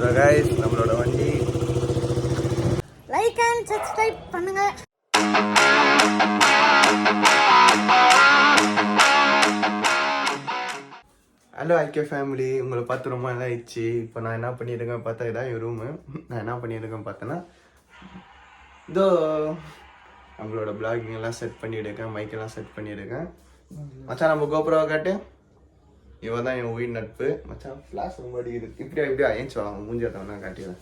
So guys நம்மளோட வண்டி like and subscribe பண்ணுங்க. ஹலோ ஐகே ஃபேமிலி, உங்களை பார்த்து ரொம்ப நல்லா ஆயிடுச்சு. இப்போ நான் என்ன பண்ணியிருக்கேன் பார்த்தா இதான் என் ரூமு. நான் என்ன பண்ணியிருக்கேன் பார்த்தேன்னா இதோ நம்மளோட பிளாகிங் எல்லாம் செட் பண்ணியிருக்கேன், மைக்கெல்லாம் செட் பண்ணியிருக்கேன். மச்சான் நம்ம கோபுராவை காட்டு. இவன் தான் என் உயிர் நட்பு மச்சான். ஃப்ளாஷ் ரொம்ப அடிக்குது. இப்படியா ஏஞ்சி வாங்க மூஞ்சாட்டவனா காட்டிடுறேன்.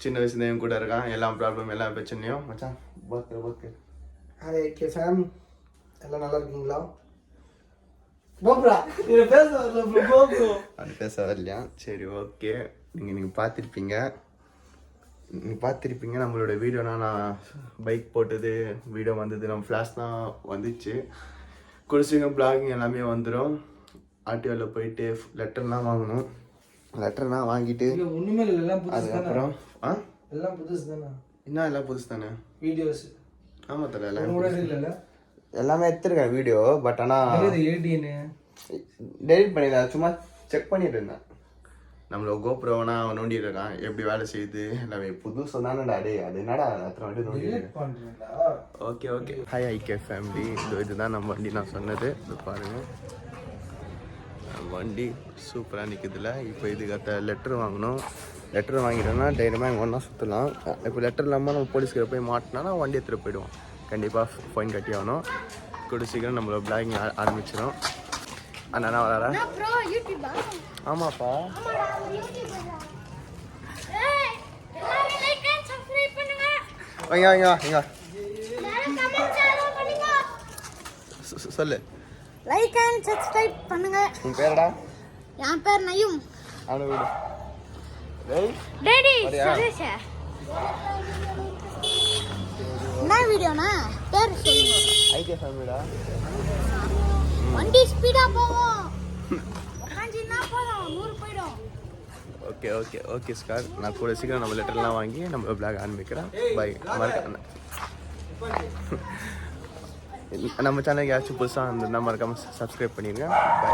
சின்ன வயசுல என் கூட இருக்கான். எல்லா ப்ராப்ளம் எல்லா பிரச்சனையும் மச்சான் பார்த்து. ஹாய் ஐகே ஃபேம், எல்லாம் நல்லா இருக்கீங்களா? கோபுரா இது பேச வரல ப்ரோ. கோபுரா அது பேச வரலையா? சரி ஓகே. நீங்கள் பார்த்துருப்பீங்க நம்மளோட வீடியோனா நான் பைக் போட்டது வீடியோ வந்தது. நம்ம ஃப்ளாஷ் தான் வந்துச்சு. குடிச்சிங்க பிளாகிங் எல்லாமே வந்துடும். ஆர்டிஓவில் போயிட்டு லெட்டர்லாம் வாங்கணும். லெட்டர்லாம் வாங்கிட்டு ஒன்றுமே இல்லை, எல்லாம் புதுசு. அதுக்கப்புறம் எல்லாம் புதுசு தானே? என்ன எல்லாம் புதுசு தானே? வீடியோஸ் ஆமாம் தலை இல்லை, எல்லாமே எடுத்துருக்கேன் வீடியோ. பட் ஆனால் ஏடிஎன்னு டெலிட் பண்ணிடுறேன். சும்மா செக் பண்ணிட்டு இருந்தேன். நம்மள கோப்ரோவனா அவன் நோண்டிட்டு இருக்கான். எப்படி வேலை செய்யுது எல்லாமே புதுசு தானடா. டே அது என்னடா அத்தனை வாட்டி நோண்டிட்டு. ஓகே ஹாய் ஐகே ஃபேமிலி, இதுதான் நம்ம வண்டி. நான் சொன்னது இது பாருங்கள். வண்டி சூப்பராக நிற்குதுல. இப்போ இதுக்கு லெட்டர் வாங்கணும். லெட்டர் வாங்கிட்டோம்னா தைரியமாக எங்கே ஒன்றா சுற்றலாம். இப்போ லெட்டர் இல்லாமல் நம்ம போலீஸ்கிட்ட போய் மாட்டினா வண்டி எடுத்துகிட்டு போயிடுவோம். கண்டிப்பாக ஃபைன் கட்டி ஆகணும். கூட சீக்கிரம் நம்மளோட பிளாகிங் ஆரம்பிச்சிடும். அண்ணா வராரா? ஆமாப்பா. இங்க சொல்லு. லைக் அண்ட் சப்ஸ்கிரைப் பண்ணுங்க. உன் பேரடா? என் பேர் நயும். அவனை விடு. டேய் டேடி சதீஷ். என்ன வீடியோனா பேர் சொல்லுங்க. ஐகே ஃபேமிலிடா. வண்டி ஸ்பீடா போகும். உட்காந்துனா போதும் 100 போய்டும். Okay scar. நான் கூட சீக்கிரம் நம்ம லெட்டர்லாம் வாங்கி நம்ம பிளாக் ஆரம்பிக்கிறேன். பை. நம்ம சேனலுக்கு யாராச்சும் புதுசாக அந்த மறக்காமல் சப்ஸ்கிரைப் பண்ணிடுங்க. பை.